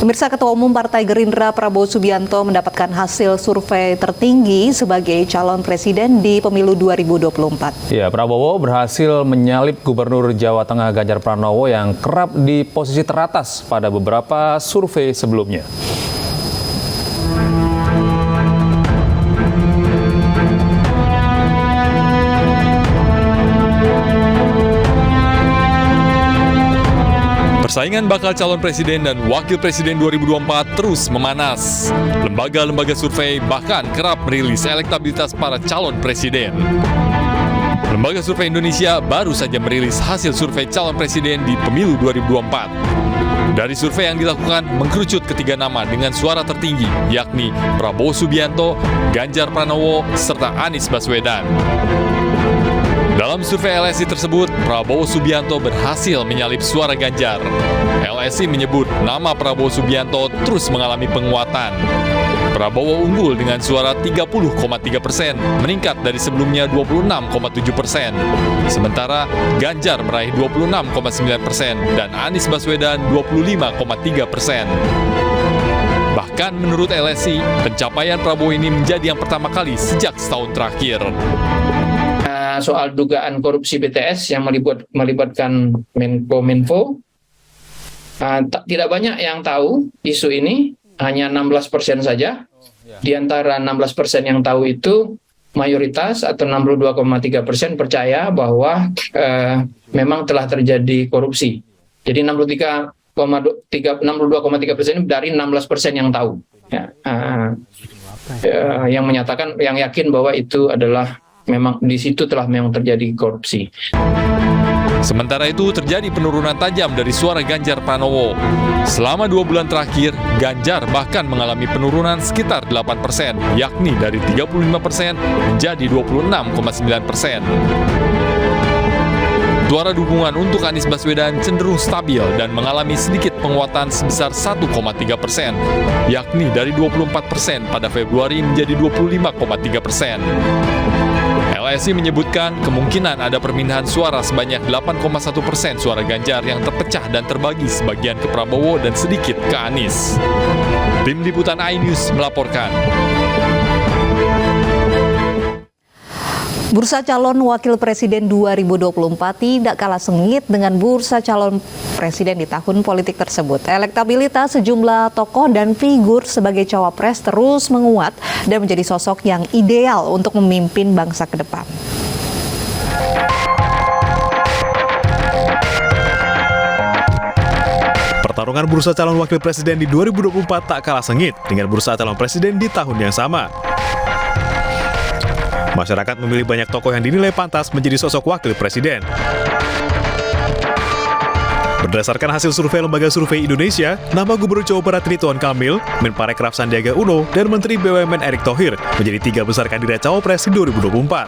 Pemirsa, Ketua Umum Partai Gerindra Prabowo Subianto mendapatkan hasil survei tertinggi sebagai calon presiden di pemilu 2024. Ya, Prabowo berhasil menyalip Gubernur Jawa Tengah Ganjar Pranowo yang kerap di posisi teratas pada beberapa survei sebelumnya. Persaingan bakal calon presiden dan wakil presiden 2024 terus memanas. Lembaga-lembaga survei bahkan kerap merilis elektabilitas para calon presiden. Lembaga Survei Indonesia baru saja merilis hasil survei calon presiden di pemilu 2024. Dari survei yang dilakukan mengkerucut ketiga nama dengan suara tertinggi, yakni Prabowo Subianto, Ganjar Pranowo, serta Anies Baswedan. Dalam survei LSI tersebut, Prabowo Subianto berhasil menyalip suara Ganjar. LSI menyebut nama Prabowo Subianto terus mengalami penguatan. Prabowo unggul dengan suara 30,3%, meningkat dari sebelumnya 26,7%. Sementara Ganjar meraih 26,9% dan Anies Baswedan 25,3%. Bahkan menurut LSI, pencapaian Prabowo ini menjadi yang pertama kali sejak setahun terakhir. Soal dugaan korupsi BTS yang melibatkan Menko, tidak banyak yang tahu isu ini, hanya 16% saja. Di antara 16% yang tahu itu, mayoritas atau 62,3% percaya bahwa memang telah terjadi korupsi. Jadi 62,3% dari 16% yang tahu, yang menyatakan, yang yakin bahwa itu adalah memang di situ telah memang terjadi korupsi. Sementara itu terjadi penurunan tajam dari suara Ganjar Pranowo. Selama 2 bulan terakhir, Ganjar bahkan mengalami penurunan sekitar 8%, yakni dari 35% menjadi 26,9%. Suara dukungan untuk Anies Baswedan cenderung stabil dan mengalami sedikit penguatan sebesar 1,3%, yakni dari 24% pada Februari menjadi 25,3%. LSI menyebutkan kemungkinan ada permindahan suara sebanyak 8,1% suara Ganjar yang terpecah dan terbagi sebagian ke Prabowo dan sedikit ke Anies. Tim Liputan iNews melaporkan. Bursa calon wakil presiden 2024 tidak kalah sengit dengan bursa calon presiden di tahun politik tersebut. Elektabilitas sejumlah tokoh dan figur sebagai cawapres terus menguat dan menjadi sosok yang ideal untuk memimpin bangsa ke depan. Pertarungan bursa calon wakil presiden di 2024 tak kalah sengit dengan bursa calon presiden di tahun yang sama. Masyarakat memilih banyak tokoh yang dinilai pantas menjadi sosok wakil presiden. Berdasarkan hasil survei Lembaga Survei Indonesia, nama Gubernur Jawa Barat Ridwan Kamil, Menparekraf Sandiaga Uno, dan Menteri BUMN Erick Thohir menjadi 3 besar kandidat cawapres di 2024.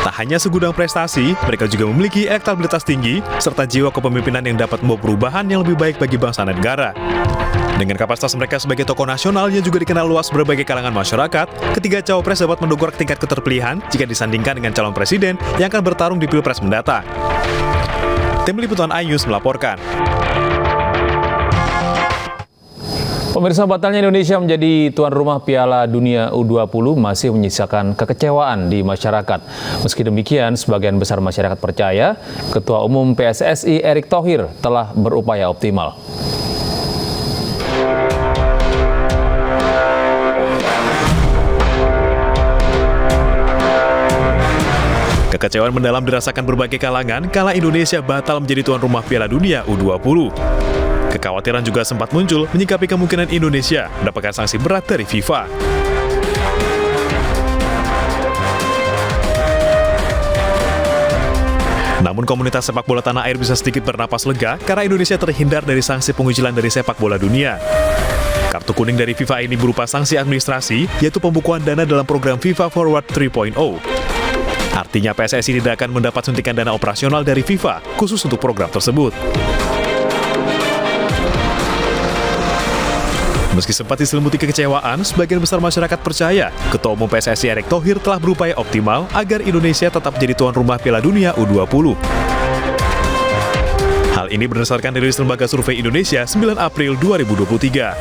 Tak hanya segudang prestasi, mereka juga memiliki elektabilitas tinggi serta jiwa kepemimpinan yang dapat membawa perubahan yang lebih baik bagi bangsa dan negara. Dengan kapasitas mereka sebagai tokoh nasional yang juga dikenal luas berbagai kalangan masyarakat, ketiga cawapres dapat mendongkrak tingkat keterpilihan jika disandingkan dengan calon presiden yang akan bertarung di Pilpres mendatang. Tim Liputan iNews melaporkan. Pemirsa, batalnya Indonesia menjadi tuan rumah Piala Dunia U20 masih menyisakan kekecewaan di masyarakat. Meski demikian, sebagian besar masyarakat percaya Ketua Umum PSSI Erick Thohir telah berupaya optimal. Kekecewaan mendalam dirasakan berbagai kalangan kala Indonesia batal menjadi tuan rumah Piala Dunia U20. Kekhawatiran juga sempat muncul menyikapi kemungkinan Indonesia mendapatkan sanksi berat dari FIFA. Namun komunitas sepak bola tanah air bisa sedikit bernapas lega karena Indonesia terhindar dari sanksi pengucilan dari sepak bola dunia. Kartu kuning dari FIFA ini berupa sanksi administrasi, yaitu pembukuan dana dalam program FIFA Forward 3.0. Artinya PSSI tidak akan mendapat suntikan dana operasional dari FIFA khusus untuk program tersebut. Meski sempat diselimuti kekecewaan, sebagian besar masyarakat percaya Ketua Umum PSSI Erick Thohir telah berupaya optimal agar Indonesia tetap jadi tuan rumah Piala Dunia U20. Hal ini berdasarkan rilis Lembaga Survei Indonesia 9 April 2023.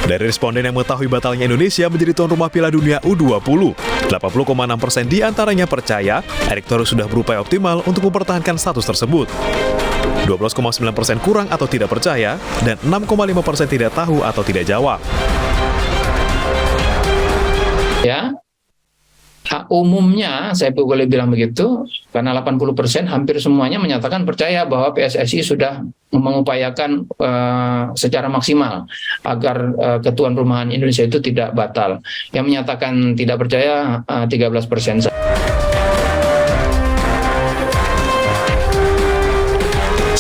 Dari responden yang mengetahui batalnya Indonesia menjadi tuan rumah Piala Dunia U20, 80,6% diantaranya percaya Erick Thohir sudah berupaya optimal untuk mempertahankan status tersebut. 12,9% kurang atau tidak percaya, dan 6,5% tidak tahu atau tidak jawab. Ya, umumnya saya boleh bilang begitu, karena 80% hampir semuanya menyatakan percaya bahwa PSSI sudah mengupayakan secara maksimal agar ketuan rumahan Indonesia itu tidak batal. Yang menyatakan tidak percaya 13%.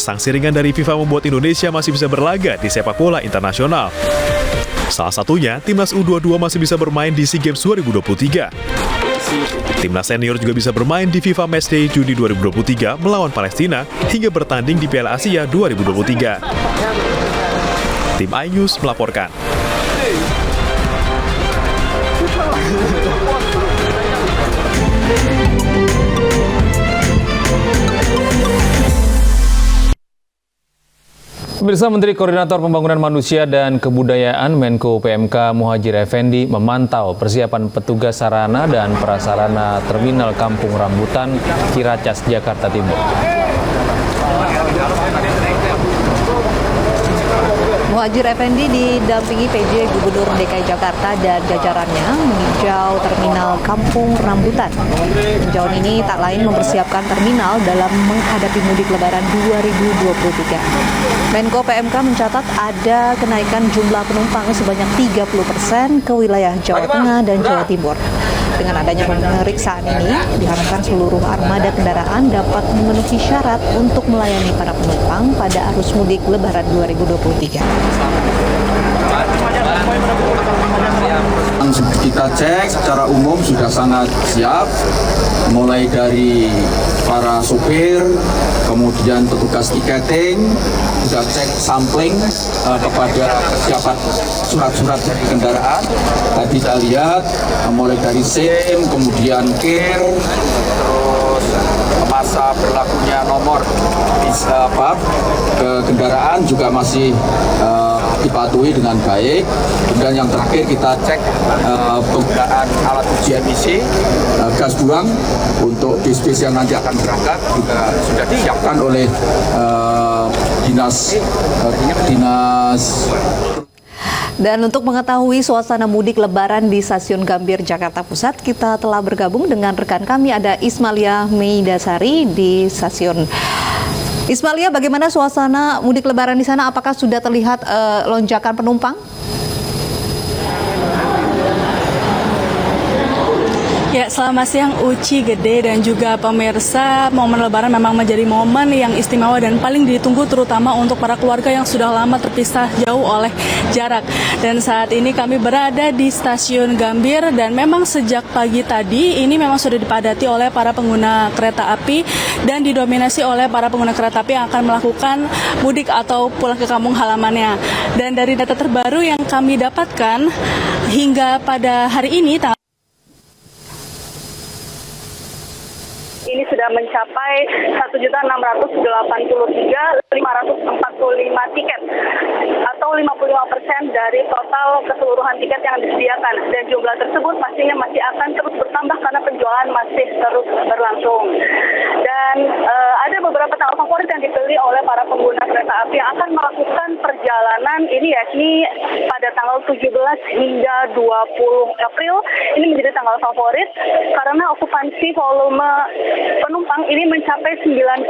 Sanksi ringan dari FIFA membuat Indonesia masih bisa berlaga di sepak bola internasional. Salah satunya, Timnas U22 masih bisa bermain di SEA Games 2023. Timnas senior juga bisa bermain di FIFA Matchday Juni 2023 melawan Palestina hingga bertanding di Piala Asia 2023. Tim iNews melaporkan. Pemirsa, Menteri Koordinator Pembangunan Manusia dan Kebudayaan Menko PMK Muhadjir Effendi memantau persiapan petugas sarana dan prasarana Terminal Kampung Rambutan, Ciracas, Jakarta Timur. Muhadjir Effendi didampingi PJ Gubernur DKI Jakarta dan jajarannya meninjau Terminal Kampung Rambutan. Tinjauan ini tak lain mempersiapkan terminal dalam menghadapi mudik Lebaran 2023. Menko PMK mencatat ada kenaikan jumlah penumpang sebanyak 30% ke wilayah Jawa Tengah dan Jawa Timur. Dengan adanya pemeriksaan ini, diharapkan seluruh armada kendaraan dapat memenuhi syarat untuk melayani para penumpang pada arus mudik Lebaran 2023. Kita cek secara umum sudah sangat siap, mulai dari para sopir, kemudian petugas tiketing, sudah cek sampling kepada persiapan surat-surat dari kendaraan. Tadi kita lihat mulai dari SIM, kemudian KIR, terus masa berlakunya nomor ke kendaraan juga masih dipatuhi dengan baik. Kemudian yang terakhir kita cek penggunaan alat uji emisi gas buang untuk bis-bis yang nanti akan berangkat juga sudah disiapkan oleh dinas. Dan untuk mengetahui suasana mudik Lebaran di Stasiun Gambir, Jakarta Pusat, kita telah bergabung dengan rekan kami, ada Ismalia Meidasari di stasiun. Ismalia, bagaimana suasana mudik Lebaran di sana? Apakah sudah terlihat lonjakan penumpang? Ya, selamat siang Uci, Gede, dan juga pemirsa. Momen Lebaran memang menjadi momen yang istimewa dan paling ditunggu terutama untuk para keluarga yang sudah lama terpisah jauh oleh jarak. Dan saat ini kami berada di Stasiun Gambir dan memang sejak pagi tadi ini memang sudah dipadati oleh para pengguna kereta api dan didominasi oleh para pengguna kereta api yang akan melakukan mudik atau pulang ke kampung halamannya. Dan dari data terbaru yang kami dapatkan hingga pada hari ini ini sudah mencapai 1.683.545 tiket atau 55% dari total keseluruhan tiket yang disediakan, dan jumlah tersebut pastinya masih akan terus bertambah karena penjualan masih terus berlangsung. Dan ada beberapa tanggal favorit yang dipilih oleh para pengguna kereta api yang akan melakukan perjalanan ini, yakni pada tanggal 17 hingga 20 April. Ini menjadi tanggal favorit karena okupansi volume penumpang ini mencapai 97%.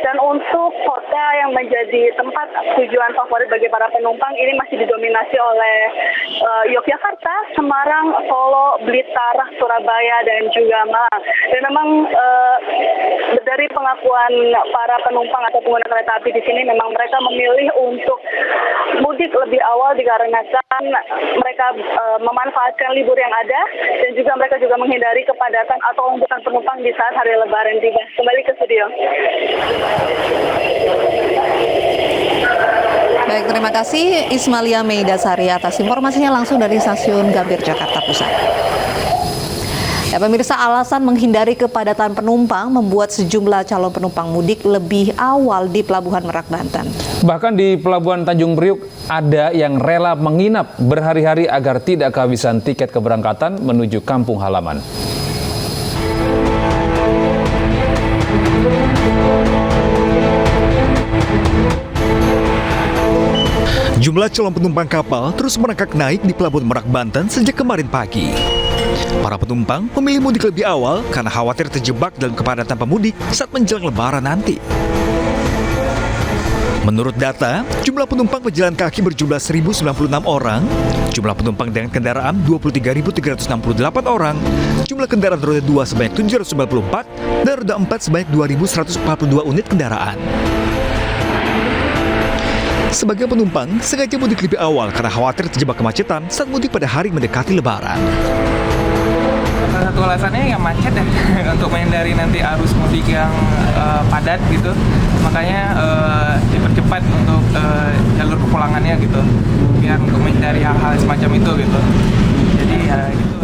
Dan untuk kota yang menjadi tempat tujuan favorit bagi para penumpang ini masih didominasi oleh Yogyakarta, Semarang, Solo, Blitar, Surabaya, dan juga Malang. Dan memang dari pengakuan para penumpang atau pengguna kereta api di sini, memang mereka memilih untuk mudik lebih awal dikarenakan mereka memanfaatkan libur yang ada, dan juga mereka juga menghindari kepadatan atau lonjakan penumpang di saat hari Lebaran tiba. Kembali ke studio. Baik, terima kasih Ismalia Meidasari atas informasinya langsung dari Stasiun Gambir, Jakarta Pusat. Ya, pemirsa, alasan menghindari kepadatan penumpang membuat sejumlah calon penumpang mudik lebih awal di Pelabuhan Merak, Banten. Bahkan di Pelabuhan Tanjung Priuk ada yang rela menginap berhari-hari agar tidak kehabisan tiket keberangkatan menuju kampung halaman. Jumlah calon penumpang kapal terus merangkak naik di Pelabuhan Merak, Banten sejak kemarin pagi. Para penumpang memilih mudik lebih awal karena khawatir terjebak dalam kepadatan pemudik saat menjelang Lebaran nanti. Menurut data, jumlah penumpang pejalan kaki berjumlah 1.096 orang, jumlah penumpang dengan kendaraan 23.368 orang, jumlah kendaraan roda 2 sebanyak 794, dan roda 4 sebanyak 2.142 unit kendaraan. Sebagian penumpang sengaja mudik lebih awal karena khawatir terjebak kemacetan saat mudik pada hari mendekati Lebaran. Salah satu alasannya yang macet ya, untuk menghindari nanti arus mudik yang padat gitu. Makanya dipercepat untuk jalur kepulangannya gitu, biar untuk menghindari hal-hal semacam itu gitu. Jadi ya